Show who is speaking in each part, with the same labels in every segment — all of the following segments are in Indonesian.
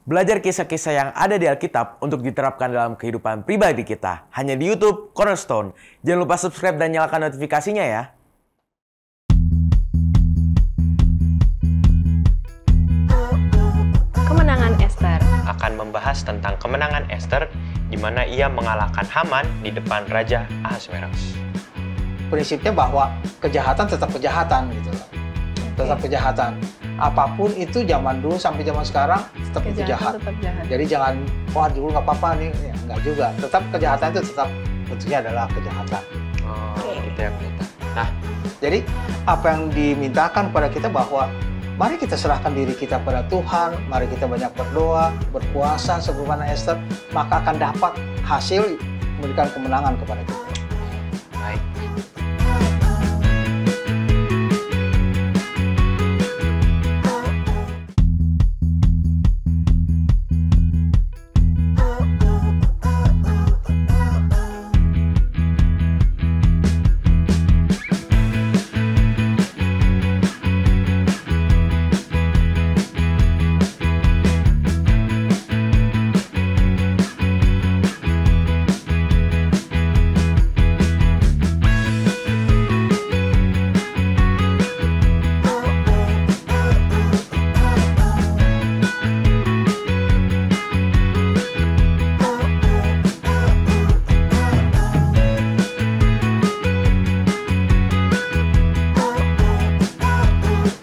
Speaker 1: Belajar kisah-kisah yang ada di Alkitab untuk diterapkan dalam kehidupan pribadi kita. Hanya di YouTube Cornerstone. Jangan lupa subscribe dan nyalakan notifikasinya ya.
Speaker 2: Kemenangan Ester
Speaker 3: akan membahas tentang kemenangan Ester di mana ia mengalahkan Haman di depan Raja Ahasveros.
Speaker 4: Prinsipnya bahwa kejahatan tetap kejahatan gitu loh. Tetap kejahatan. Apapun itu zaman dulu sampai zaman sekarang tetap itu jahat.
Speaker 2: tetap jahat.
Speaker 4: Jadi jangan wah dulu nggak apa-apa nih, ya, nggak juga. Tetap kejahatan itu tetap bentuknya adalah kejahatan.
Speaker 3: Oh, gitu ya pendeta. Nah,
Speaker 4: jadi apa yang dimintakan kepada kita bahwa mari kita serahkan diri kita pada Tuhan, mari kita banyak berdoa, berpuasa sebagaimana Ester, maka akan dapat hasil memberikan kemenangan kepada kita.
Speaker 3: baik.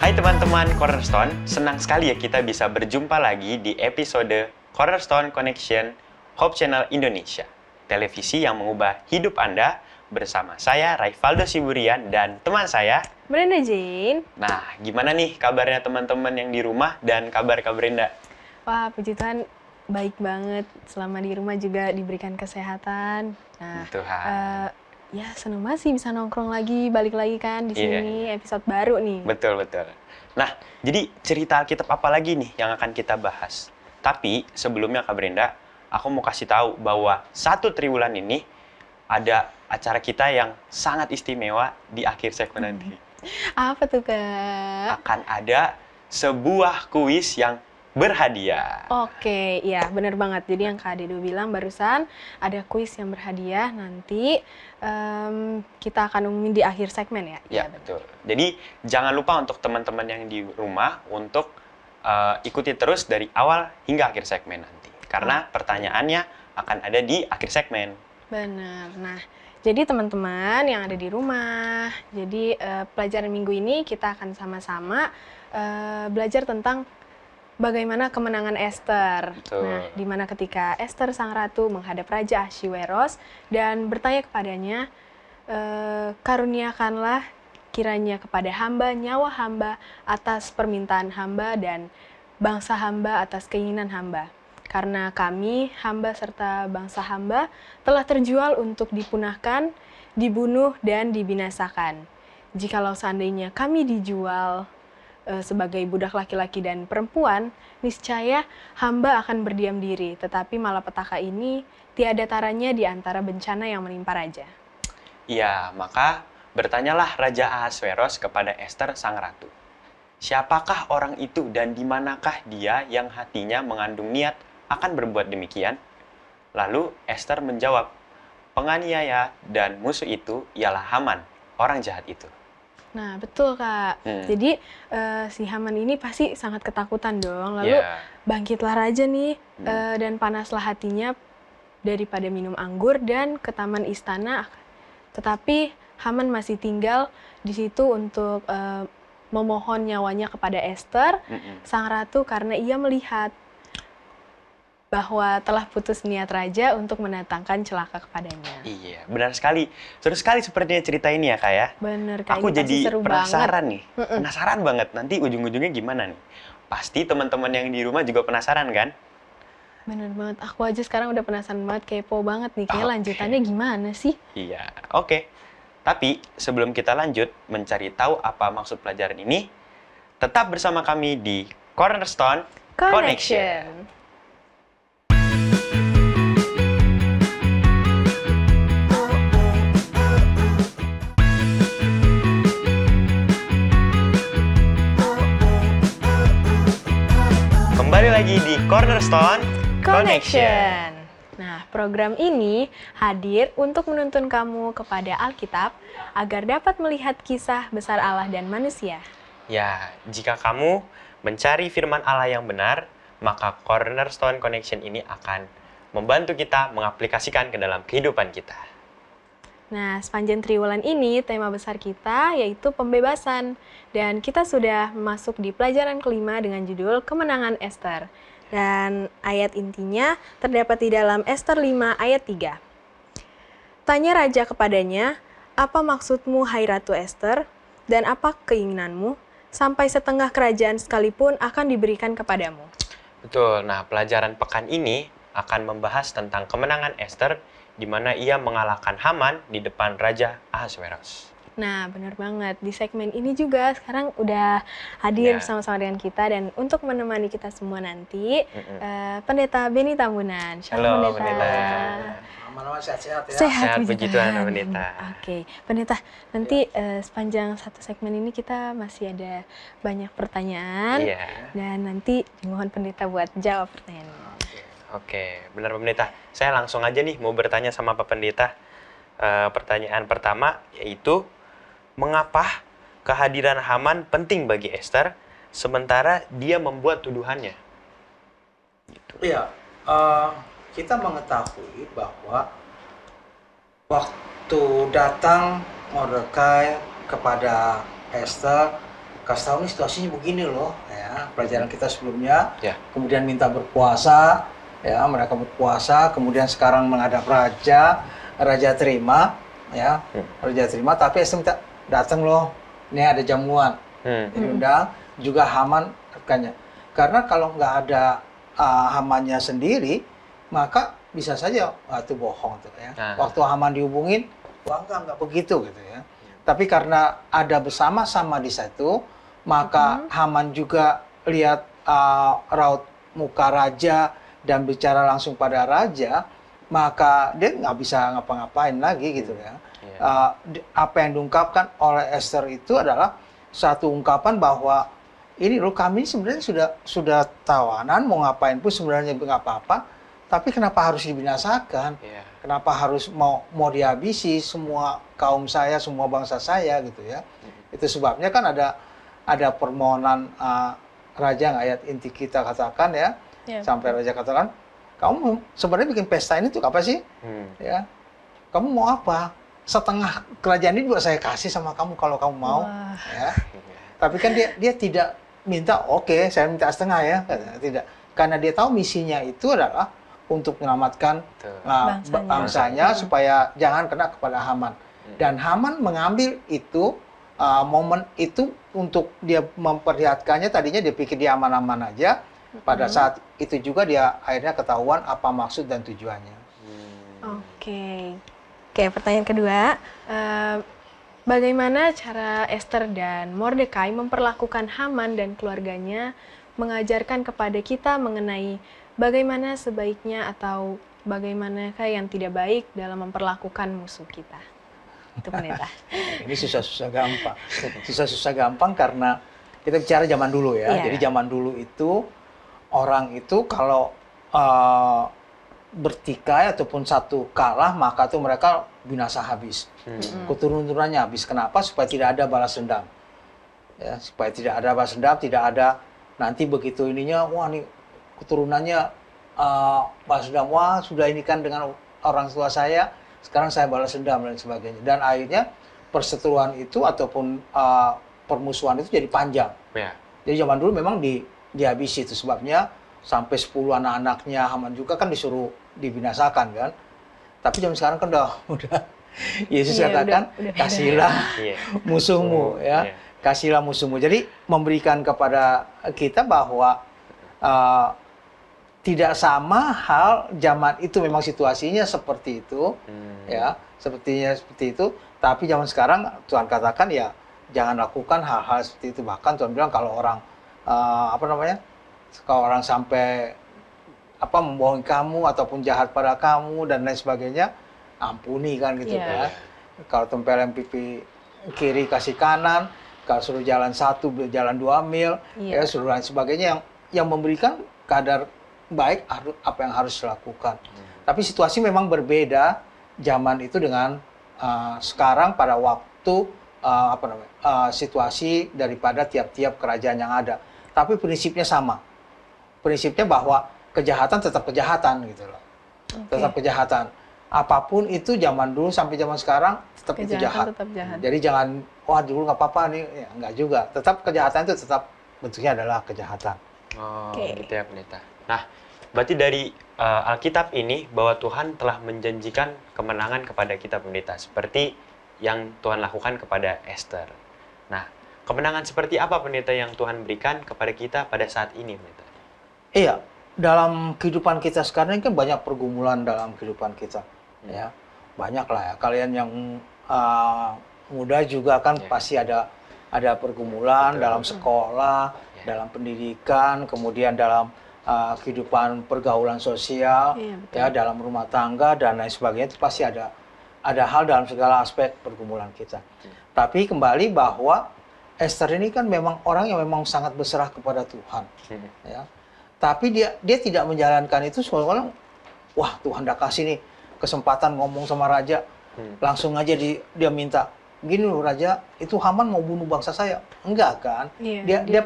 Speaker 3: Hai teman-teman Cornerstone, senang sekali ya kita bisa berjumpa lagi di episode Cornerstone Connection Hope Channel Indonesia, televisi yang mengubah hidup Anda bersama saya Raivaldo Siburian dan teman saya
Speaker 2: Brenda Jane.
Speaker 3: Nah, gimana nih kabarnya teman-teman yang di rumah dan kabar Kak Brenda?
Speaker 2: Wah, puji Tuhan baik banget. Selama di rumah juga diberikan kesehatan. Nah,
Speaker 3: Tuhan.
Speaker 2: ya seneng banget sih bisa nongkrong lagi, balik lagi kan di
Speaker 3: Iya.
Speaker 2: sini episode baru nih.
Speaker 3: Betul. Nah, jadi cerita Alkitab apa lagi nih yang akan kita bahas? Tapi sebelumnya Kak Brenda, aku mau kasih tahu bahwa 1 Triwulan ini ada acara kita yang sangat istimewa di akhir segmen nanti.
Speaker 2: Apa tuh, Kak?
Speaker 3: Akan ada sebuah kuis yang berhadiah.
Speaker 2: Oke, iya bener banget. Jadi yang Kak Dedo bilang barusan ada kuis yang berhadiah nanti kita akan umumin di akhir segmen ya?
Speaker 3: Ya, betul. Jadi jangan lupa untuk teman-teman yang di rumah untuk ikuti terus dari awal hingga akhir segmen nanti. Karena pertanyaannya akan ada di akhir segmen.
Speaker 2: Benar. Nah, jadi teman-teman yang ada di rumah, jadi pelajaran minggu ini kita akan sama-sama belajar tentang bagaimana kemenangan Ester.
Speaker 3: Betul.
Speaker 2: Nah, di mana ketika Ester sang ratu menghadap Raja Ahasveros dan bertanya kepadanya, karuniakanlah kiranya kepada hamba nyawa hamba atas permintaan hamba dan bangsa hamba atas keinginan hamba. Karena kami, hamba serta bangsa hamba, telah terjual untuk dipunahkan, dibunuh, dan dibinasakan. Jikalau seandainya kami dijual sebagai budak laki-laki dan perempuan, niscaya hamba akan berdiam diri, tetapi malapetaka ini tiada taranya di antara bencana yang menimpa raja.
Speaker 3: Iya, maka bertanyalah Raja Ahasveros kepada Ester sang ratu. Siapakah orang itu dan di manakah dia yang hatinya mengandung niat akan berbuat demikian? Lalu Ester menjawab, penganiaya dan musuh itu ialah Haman, orang jahat itu.
Speaker 2: Nah, betul, Kak. Jadi si Haman ini pasti sangat ketakutan dong. Lalu bangkitlah raja nih dan panaslah hatinya daripada minum anggur dan ke taman istana. Tetapi Haman masih tinggal di situ untuk memohon nyawanya kepada Ester, sang ratu, karena ia melihat bahwa telah putus niat raja untuk mendatangkan celaka kepadanya.
Speaker 3: Iya, benar sekali. Seru sekali sepertinya cerita ini ya, Kak ya.
Speaker 2: Bener, Kak.
Speaker 3: Aku
Speaker 2: Ini pasti
Speaker 3: jadi
Speaker 2: seru
Speaker 3: penasaran
Speaker 2: banget.
Speaker 3: nih. Penasaran banget nanti ujung-ujungnya gimana nih. Pasti teman-teman yang di rumah juga penasaran kan?
Speaker 2: Bener banget. Aku aja sekarang udah penasaran banget, kepo banget nih. Kayak
Speaker 3: Oke.
Speaker 2: lanjutannya gimana sih?
Speaker 3: Iya, oke. Tapi sebelum kita lanjut mencari tahu apa maksud pelajaran ini, tetap bersama kami di Cornerstone Connection. lagi di Cornerstone
Speaker 2: Connection. Nah, program ini hadir untuk menuntun kamu kepada Alkitab agar dapat melihat kisah besar Allah dan manusia.
Speaker 3: Ya, jika kamu mencari firman Allah yang benar, maka Cornerstone Connection ini akan membantu kita mengaplikasikan ke dalam kehidupan kita.
Speaker 2: Nah, sepanjang triwulan ini tema besar kita yaitu pembebasan. Dan kita sudah masuk di pelajaran kelima dengan judul Kemenangan Ester. Dan ayat intinya terdapat di dalam Ester 5 ayat 3. Tanya raja kepadanya, apa maksudmu hai Ratu Ester? Dan apa keinginanmu? Sampai setengah kerajaan sekalipun akan diberikan kepadamu.
Speaker 3: Betul, nah pelajaran pekan ini akan membahas tentang kemenangan Ester di mana ia mengalahkan Haman di depan Raja Ahasveros.
Speaker 2: Nah, benar banget. Di segmen ini juga sekarang udah hadir bersama-sama dengan kita dan untuk menemani kita semua nanti, Pendeta Beni Tambunan.
Speaker 3: Halo, Pendeta.
Speaker 4: Aman-aman sehat-sehat ya.
Speaker 2: Sehat,
Speaker 3: puji Tuhan, Pendeta.
Speaker 2: Oke, Pendeta, nanti sepanjang satu segmen ini kita masih ada banyak pertanyaan.
Speaker 3: Iya.
Speaker 2: Dan nanti dimohon Pendeta buat jawab pertanyaannya.
Speaker 3: Oke, benar Pak Pendeta. Saya langsung aja nih mau bertanya sama Pak Pendeta. Pertanyaan pertama yaitu, mengapa kehadiran Haman penting bagi Ester sementara dia membuat tuduhannya? Gitu.
Speaker 4: Iya, kita mengetahui bahwa waktu datang Mordekai kepada Ester, kasih tahu nih situasinya begini loh, ya pelajaran kita sebelumnya.
Speaker 3: Ya.
Speaker 4: Kemudian minta berpuasa, ya mereka berpuasa. Kemudian sekarang menghadap raja, raja terima, ya raja terima. Tapi Ester minta datang loh, ini ada jamuan, diundang. Juga Haman rekannya. Karena kalau nggak ada Hamannya sendiri, maka bisa saja itu bohong tuh ya. Waktu Haman dihubungin, wah enggak begitu gitu ya. Tapi karena ada bersama-sama di situ, maka Haman juga lihat raut muka raja dan bicara langsung pada raja, maka dia nggak bisa ngapa-ngapain lagi gitu ya. Apa yang diungkapkan oleh Ester itu adalah satu ungkapan bahwa ini loh, kami sebenarnya sudah tawanan, mau ngapain pun sebenarnya nggak apa-apa, tapi kenapa harus dibinasakan? Kenapa harus mau dihabisi semua kaum saya, semua bangsa saya gitu ya? Itu sebabnya kan ada permohonan raja yang ayat inti kita katakan ya, sampai raja katakan, kamu sebenarnya bikin pesta ini tuh apa sih? Ya, kamu mau apa? Setengah kerajaan ini juga saya kasih sama kamu kalau kamu mau. Ya. Tapi kan dia tidak minta, oke, saya minta setengah ya. Tidak, karena dia tahu misinya itu adalah untuk menyelamatkan bangsanya supaya jangan kena kepada Haman. Dan Haman mengambil itu momen itu untuk dia memperlihatkannya. Tadinya dia pikir dia aman-aman aja. Pada saat itu juga dia akhirnya ketahuan apa maksud dan tujuannya.
Speaker 2: Oke, pertanyaan kedua. Bagaimana cara Ester dan Mordekai memperlakukan Haman dan keluarganya, mengajarkan kepada kita mengenai bagaimana sebaiknya atau bagaimanakah yang tidak baik dalam memperlakukan musuh kita? Itu Pendeta.
Speaker 4: Ini susah-susah gampang. Susah-susah gampang karena kita bicara zaman dulu ya. Jadi zaman dulu itu orang itu kalau bertikai ataupun satu kalah, maka tuh mereka binasa habis. Keturunannya habis. Kenapa? Supaya tidak ada balas dendam. Ya, supaya tidak ada balas dendam, tidak ada nanti begitu ininya, wah nih keturunannya balas dendam, wah sudah ini kan dengan orang tua saya, sekarang saya balas dendam dan sebagainya. Dan akhirnya perseteruan itu ataupun permusuhan itu jadi panjang. Jadi zaman dulu memang dihabisi, itu sebabnya sampai 10 anak-anaknya Haman juga kan disuruh dibinasakan kan. Tapi zaman sekarang kan udah Yesus katakan kasihlah musuhmu ya. Kasihlah musuhmu. Jadi memberikan kepada kita bahwa tidak sama hal zaman itu, memang situasinya seperti itu ya, sepertinya seperti itu. Tapi zaman sekarang Tuhan katakan ya jangan lakukan hal-hal seperti itu. Bahkan Tuhan bilang kalau orang kalau orang sampai membohongi kamu ataupun jahat pada kamu dan lain sebagainya, ampuni kan gitu kan. Kalau tempelin pipi kiri kasih kanan, kalau suruh jalan 1 jalan 2 mil, ya suruh lain sebagainya, yang memberikan kadar baik apa yang harus dilakukan. Tapi situasi memang berbeda zaman itu dengan sekarang pada waktu situasi daripada tiap-tiap kerajaan yang ada. Tapi prinsipnya sama. Prinsipnya bahwa kejahatan tetap kejahatan gitu loh. Tetap kejahatan. Apapun itu zaman dulu sampai zaman sekarang tetap itu jahat.
Speaker 2: Tetap jahat.
Speaker 4: Jadi jangan wah dulu nggak apa-apa nih, ya, nggak juga. Tetap kejahatan itu tetap bentuknya adalah kejahatan.
Speaker 3: Oh, gitu ya pendeta. Nah, berarti dari Alkitab ini bahwa Tuhan telah menjanjikan kemenangan kepada kita pendeta, seperti yang Tuhan lakukan kepada Esther. Nah, kemenangan seperti apa pendeta yang Tuhan berikan kepada kita pada saat ini pendeta?
Speaker 4: Iya, dalam kehidupan kita sekarang ini kan banyak pergumulan dalam kehidupan kita, ya banyak lah ya. Kalian yang muda juga kan pasti ada pergumulan dalam sekolah, dalam pendidikan, kemudian dalam kehidupan pergaulan sosial, ya dalam rumah tangga dan lain sebagainya. Itu pasti ada hal dalam segala aspek pergumulan kita. Tapi kembali bahwa Esther ini kan memang orang yang memang sangat berserah kepada Tuhan, ya. Tapi dia tidak menjalankan itu seolah-olah, wah Tuhan udah kasih nih kesempatan ngomong sama raja, langsung aja dia minta, gini loh raja, itu Haman mau bunuh bangsa saya. Enggak kan? Dia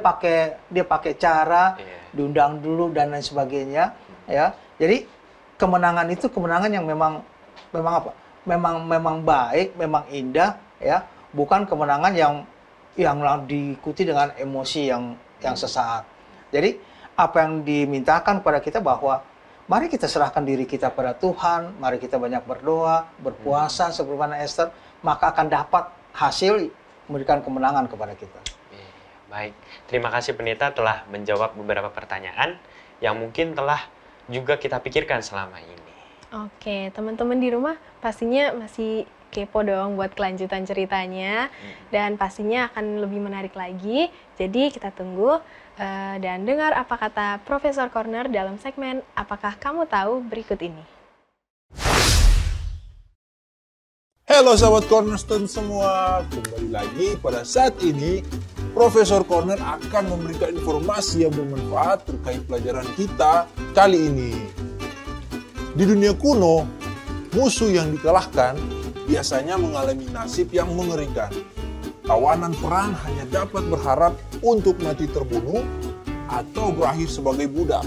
Speaker 4: pakai cara, diundang dulu dan lain sebagainya, ya. Jadi kemenangan itu kemenangan yang memang apa? Memang baik, memang indah, ya. Bukan kemenangan yang diikuti dengan emosi yang sesaat. Jadi apa yang dimintakan kepada kita bahwa mari kita serahkan diri kita pada Tuhan, mari kita banyak berdoa, berpuasa sebagaimana Esther, maka akan dapat hasil memberikan kemenangan kepada kita.
Speaker 3: Baik, terima kasih pendeta telah menjawab beberapa pertanyaan yang mungkin telah juga kita pikirkan selama ini.
Speaker 2: Oke, teman-teman di rumah pastinya masih kepo dong buat kelanjutan ceritanya, dan pastinya akan lebih menarik lagi. Jadi kita tunggu dan dengar apa kata Profesor Corner dalam segmen Apakah Kamu Tahu berikut ini.
Speaker 5: Halo sahabat Cornerstone semua, kembali lagi pada saat ini Profesor Corner akan memberikan informasi yang bermanfaat terkait pelajaran kita kali ini. Di dunia kuno, musuh yang dikalahkan biasanya mengalami nasib yang mengerikan. Tawanan perang hanya dapat berharap untuk mati terbunuh atau berakhir sebagai budak.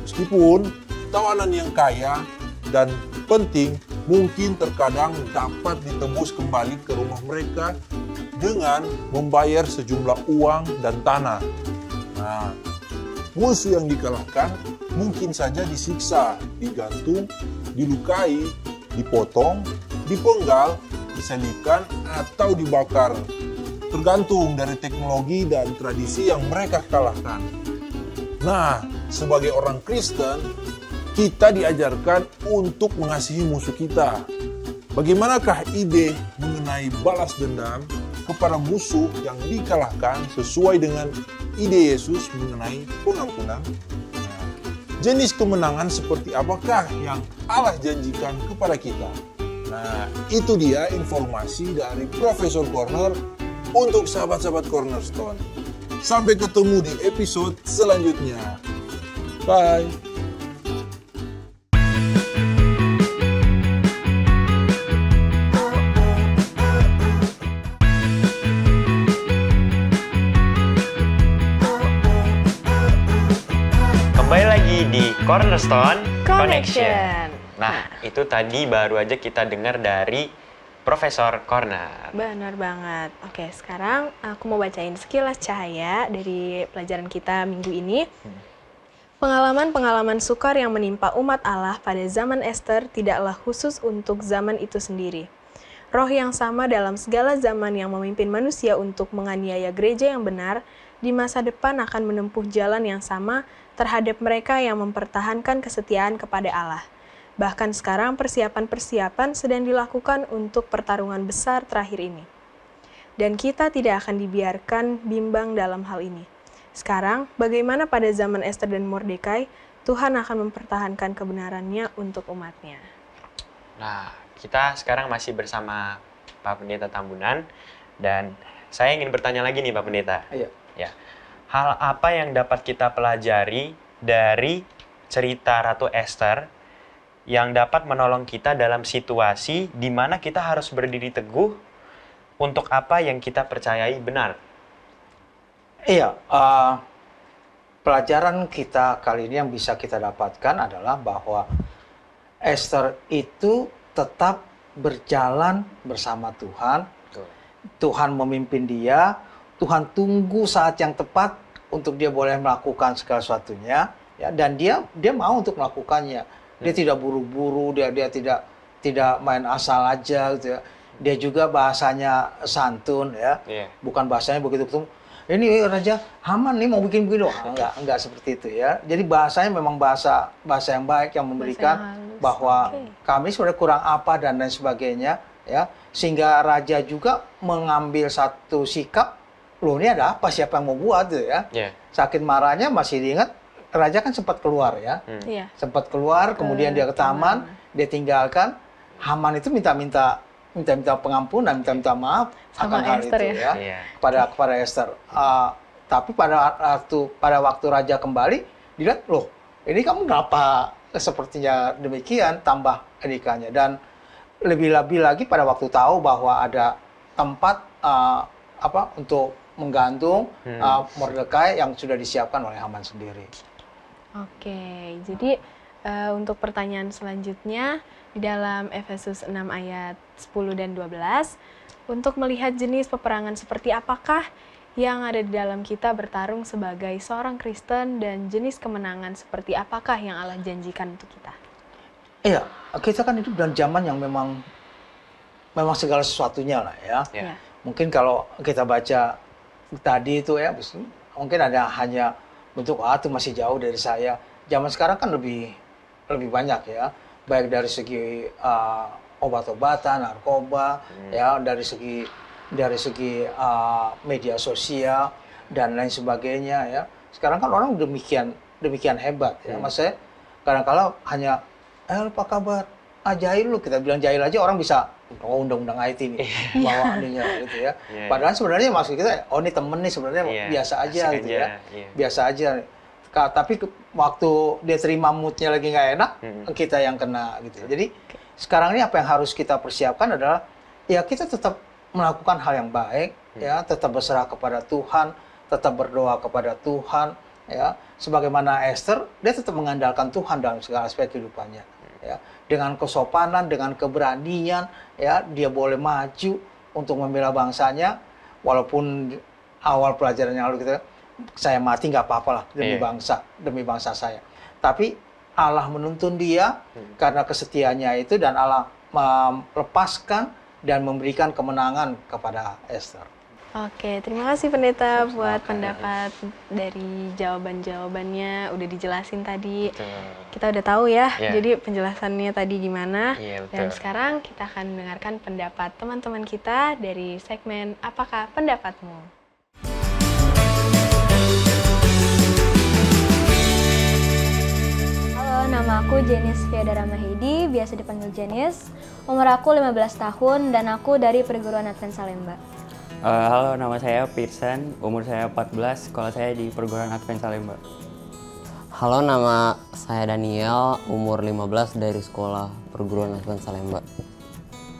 Speaker 5: Meskipun tawanan yang kaya dan penting mungkin terkadang dapat ditembus kembali ke rumah mereka dengan membayar sejumlah uang dan tanah. Nah, musuh yang dikalahkan mungkin saja disiksa, digantung, dilukai, dipotong, dipenggal, diselipkan, atau dibakar. Tergantung dari teknologi dan tradisi yang mereka kalahkan. Nah, sebagai orang Kristen, kita diajarkan untuk mengasihi musuh kita. Bagaimanakah ide mengenai balas dendam kepada musuh yang dikalahkan sesuai dengan ide Yesus mengenai pengampunan? Jenis kemenangan seperti apakah yang Allah janjikan kepada kita? Nah, itu dia informasi dari Profesor Corner untuk sahabat-sahabat Cornerstone. Sampai ketemu di episode selanjutnya. Bye.
Speaker 3: Kembali lagi di Cornerstone
Speaker 2: Connection.
Speaker 3: Nah, itu tadi baru aja kita dengar dari Profesor Corner.
Speaker 2: Benar banget. Oke, sekarang aku mau bacain sekilas cahaya dari pelajaran kita minggu ini. Pengalaman-pengalaman sukar yang menimpa umat Allah pada zaman Esther tidaklah khusus untuk zaman itu sendiri. Roh yang sama dalam segala zaman yang memimpin manusia untuk menganiaya gereja yang benar, di masa depan akan menempuh jalan yang sama terhadap mereka yang mempertahankan kesetiaan kepada Allah. Bahkan sekarang persiapan-persiapan sedang dilakukan untuk pertarungan besar terakhir ini. Dan kita tidak akan dibiarkan bimbang dalam hal ini. Sekarang, bagaimana pada zaman Esther dan Mordekai, Tuhan akan mempertahankan kebenarannya untuk umatnya.
Speaker 3: Nah, kita sekarang masih bersama Pak Pendeta Tambunan, dan saya ingin bertanya lagi nih Pak Pendeta.
Speaker 4: Iya.
Speaker 3: Ya, hal apa yang dapat kita pelajari dari cerita Ratu Esther yang dapat menolong kita dalam situasi di mana kita harus berdiri teguh untuk apa yang kita percayai benar?
Speaker 4: Iya, pelajaran kita kali ini yang bisa kita dapatkan adalah bahwa Esther itu tetap berjalan bersama Tuhan. Tuhan memimpin dia, Tuhan tunggu saat yang tepat untuk dia boleh melakukan segala sesuatunya, ya, dan dia mau untuk melakukannya. Dia tidak buru-buru, dia tidak main asal aja gitu ya. Dia juga bahasanya santun ya. Bukan bahasanya begitu. Ini Raja Haman nih mau bikin begini, enggak seperti itu ya. Jadi bahasanya memang bahasa yang baik yang memberikan bahwa kami sebenarnya kurang apa dan lain sebagainya ya. Sehingga raja juga mengambil satu sikap, loh ini ada apa, siapa yang mau buat gitu ya. Saking marahnya masih diingat, raja kan sempat keluar ya. Sempat keluar, kemudian dia ke taman, dia tinggalkan. Haman itu minta pengampunan, minta maaf
Speaker 2: sama
Speaker 4: akan hal
Speaker 2: Esther
Speaker 4: itu ya, kepada Esther. Tapi pada waktu raja kembali, dilihat, loh ini kamu kenapa sepertinya demikian, tambah nikahnya. Dan lebih-lebih lagi pada waktu tahu bahwa ada tempat untuk menggantung Mordekai yang sudah disiapkan oleh Haman sendiri.
Speaker 2: Oke, jadi untuk pertanyaan selanjutnya di dalam Efesus 6 ayat 10 dan 12, untuk melihat jenis peperangan seperti apakah yang ada di dalam kita bertarung sebagai seorang Kristen dan jenis kemenangan seperti apakah yang Allah janjikan untuk kita?
Speaker 4: Iya, kita kan hidup dalam zaman yang memang segala sesuatunya lah ya. Mungkin kalau kita baca tadi itu ya, mungkin ada hanya bentuk itu masih jauh dari saya. Zaman sekarang kan lebih banyak ya, baik dari segi obat-obatan, narkoba, ya, dari segi media sosial dan lain sebagainya ya. Sekarang kan orang demikian hebat ya. Maksudnya kadang-kadang hanya apa kabar? Jahil lu, kita bilang jahil aja orang bisa undang-undang IT nih bawaannya gitu ya. Padahal sebenarnya maksud kita ini temen nih sebenarnya biasa aja gitu ya. Biasa aja. Tapi waktu dia terima moodnya lagi nggak enak, kita yang kena gitu. Jadi sekarang ini apa yang harus kita persiapkan adalah ya kita tetap melakukan hal yang baik ya, tetap berserah kepada Tuhan, tetap berdoa kepada Tuhan ya. Sebagaimana Esther, dia tetap mengandalkan Tuhan dalam segala aspek kehidupannya. Ya, dengan kesopanan, dengan keberanian, ya dia boleh maju untuk membela bangsanya, walaupun awal pelajaran yang lalu kita, saya mati nggak apa-apalah demi bangsa saya. Tapi Allah menuntun dia karena kesetiaannya itu, dan Allah melepaskan dan memberikan kemenangan kepada Esther.
Speaker 2: Oke, terima kasih Pendeta buat pendapat dari jawaban-jawabannya, udah dijelasin tadi. Kita udah tahu ya, jadi penjelasannya tadi gimana. Dan sekarang kita akan mendengarkan pendapat teman-teman kita dari segmen Apakah Pendapatmu?
Speaker 6: Halo, nama aku Jenis Fiadara Mahidi, biasa dipanggil Jenis. Umur aku 15 tahun dan aku dari Perguruan Advent Salemba.
Speaker 7: Halo, nama saya Pirsan, umur saya 14, sekolah saya di Perguruan Advent Salemba.
Speaker 8: Halo, nama saya Daniel, umur 15 dari sekolah Perguruan Advent Salemba.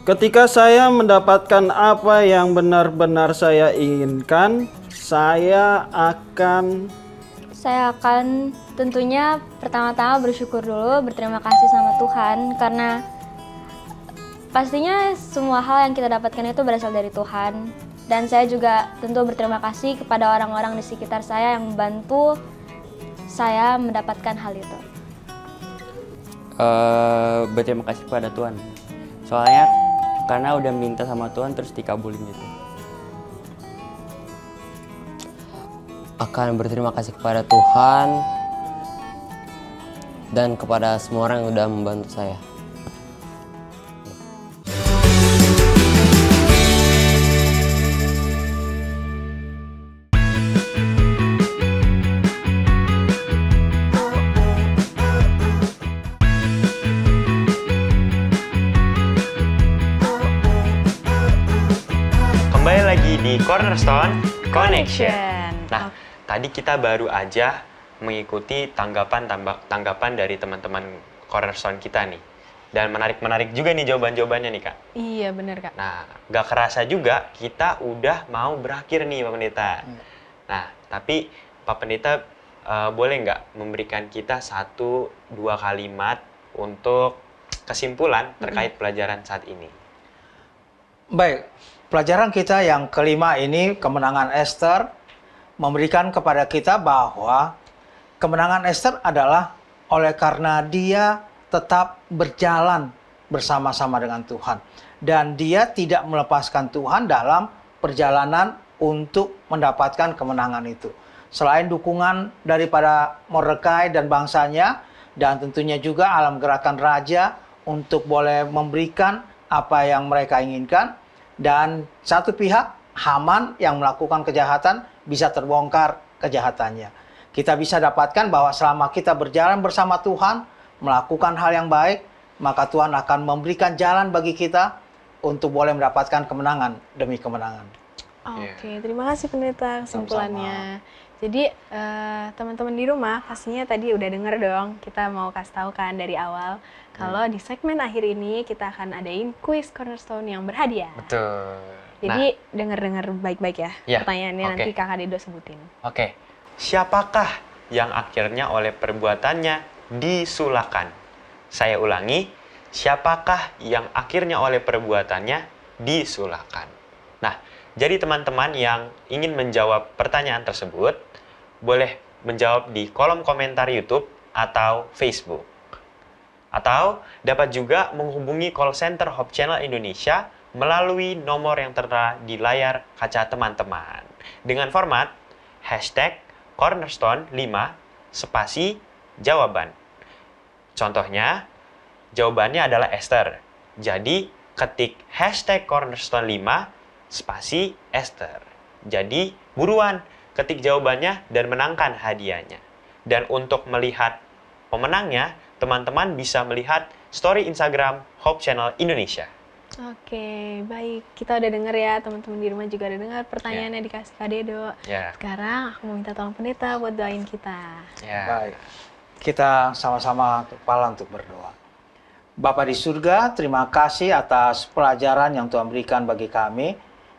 Speaker 9: Ketika saya mendapatkan apa yang benar-benar saya inginkan, saya akan
Speaker 6: tentunya pertama-tama bersyukur dulu, berterima kasih sama Tuhan, karena pastinya semua hal yang kita dapatkan itu berasal dari Tuhan. Dan saya juga tentu berterima kasih kepada orang-orang di sekitar saya yang membantu saya mendapatkan hal itu.
Speaker 7: Berterima kasih kepada Tuhan. Soalnya karena udah minta sama Tuhan terus dikabulin gitu.
Speaker 8: Akan berterima kasih kepada Tuhan dan kepada semua orang yang udah membantu saya.
Speaker 3: Di Cornerstone Connection. Nah, tadi kita baru aja mengikuti tanggapan dari teman-teman Cornerstone kita nih. Dan menarik juga nih jawaban-jawabannya nih, Kak.
Speaker 2: Iya, benar, Kak.
Speaker 3: Nah, gak kerasa juga kita udah mau berakhir nih, Pak Pendeta. Nah, tapi Pak Pendeta boleh nggak memberikan kita 1-2 kalimat untuk kesimpulan terkait pelajaran saat ini?
Speaker 4: Baik, pelajaran kita yang kelima ini, kemenangan Esther, memberikan kepada kita bahwa kemenangan Esther adalah oleh karena dia tetap berjalan bersama-sama dengan Tuhan. Dan dia tidak melepaskan Tuhan dalam perjalanan untuk mendapatkan kemenangan itu. Selain dukungan daripada Mordekai dan bangsanya, dan tentunya juga alam gerakan raja untuk boleh memberikan apa yang mereka inginkan. Dan satu pihak, Haman yang melakukan kejahatan bisa terbongkar kejahatannya. Kita bisa dapatkan bahwa selama kita berjalan bersama Tuhan, melakukan hal yang baik, maka Tuhan akan memberikan jalan bagi kita untuk boleh mendapatkan kemenangan demi kemenangan.
Speaker 2: Oke, terima kasih Pendeta kesimpulannya. Jadi teman-teman di rumah pastinya tadi udah denger dong, kita mau kasih tahu kan dari awal kalau di segmen akhir ini kita akan adain kuis Cornerstone yang berhadiah.
Speaker 3: Betul.
Speaker 2: Jadi denger-denger baik-baik ya, pertanyaannya nanti Kakak Dedo sebutin.
Speaker 3: Oke. Siapakah yang akhirnya oleh perbuatannya disulahkan? Saya ulangi, siapakah yang akhirnya oleh perbuatannya disulahkan? Nah, jadi teman-teman yang ingin menjawab pertanyaan tersebut, boleh menjawab di kolom komentar YouTube atau Facebook. Atau dapat juga menghubungi call center Hope Channel Indonesia melalui nomor yang tertera di layar kaca teman-teman. Dengan format #Cornerstone 5 spasi jawaban. Contohnya, jawabannya adalah Esther. Jadi, ketik #Cornerstone 5 spasi Esther. Jadi, buruan ketik jawabannya dan menangkan hadiahnya. Dan untuk melihat pemenangnya, teman-teman bisa melihat story Instagram Hope Channel Indonesia.
Speaker 2: Oke, baik. Kita udah denger ya, teman-teman di rumah juga udah dengar pertanyaannya dikasih Kak Dedo. Sekarang aku mau minta tolong Pendeta buat doain kita.
Speaker 4: Baik, kita sama-sama kepala untuk berdoa. Bapa di surga, terima kasih atas pelajaran yang Tuhan berikan bagi kami.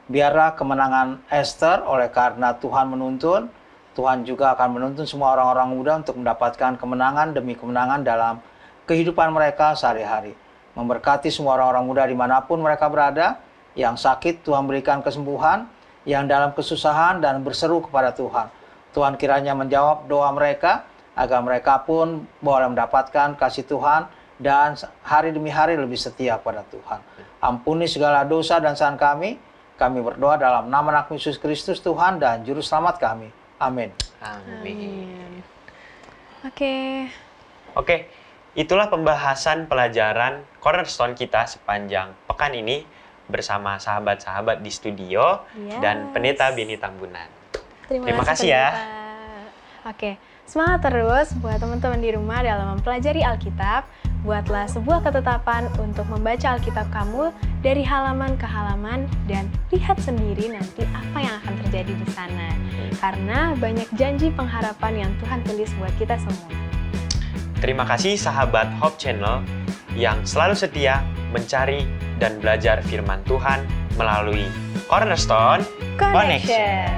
Speaker 4: Biarlah kemenangan Esther oleh karena Tuhan menuntun, Tuhan juga akan menuntun semua orang-orang muda untuk mendapatkan kemenangan demi kemenangan dalam kehidupan mereka sehari-hari. Memberkati semua orang-orang muda dimanapun mereka berada, yang sakit Tuhan berikan kesembuhan, yang dalam kesusahan dan berseru kepada Tuhan. Tuhan kiranya menjawab doa mereka, agar mereka pun boleh mendapatkan kasih Tuhan, dan hari demi hari lebih setia kepada Tuhan. Ampuni segala dosa dan kesalahan kami berdoa dalam nama Anak Yesus Kristus Tuhan dan Juru Selamat kami. Amin.
Speaker 3: Amin.
Speaker 2: Oke.
Speaker 3: Itulah pembahasan pelajaran Cornerstone kita sepanjang pekan ini bersama sahabat-sahabat di studio dan Pendeta Beni Tambunan. Terima kasih ya.
Speaker 2: Oke, semangat terus buat teman-teman di rumah dalam mempelajari Alkitab. Buatlah sebuah ketetapan untuk membaca Alkitab kamu dari halaman ke halaman dan lihat sendiri nanti apa yang akan terjadi di sana. Karena banyak janji pengharapan yang Tuhan tulis buat kita semua.
Speaker 3: Terima kasih sahabat Hope Channel yang selalu setia mencari dan belajar firman Tuhan melalui Cornerstone Connection.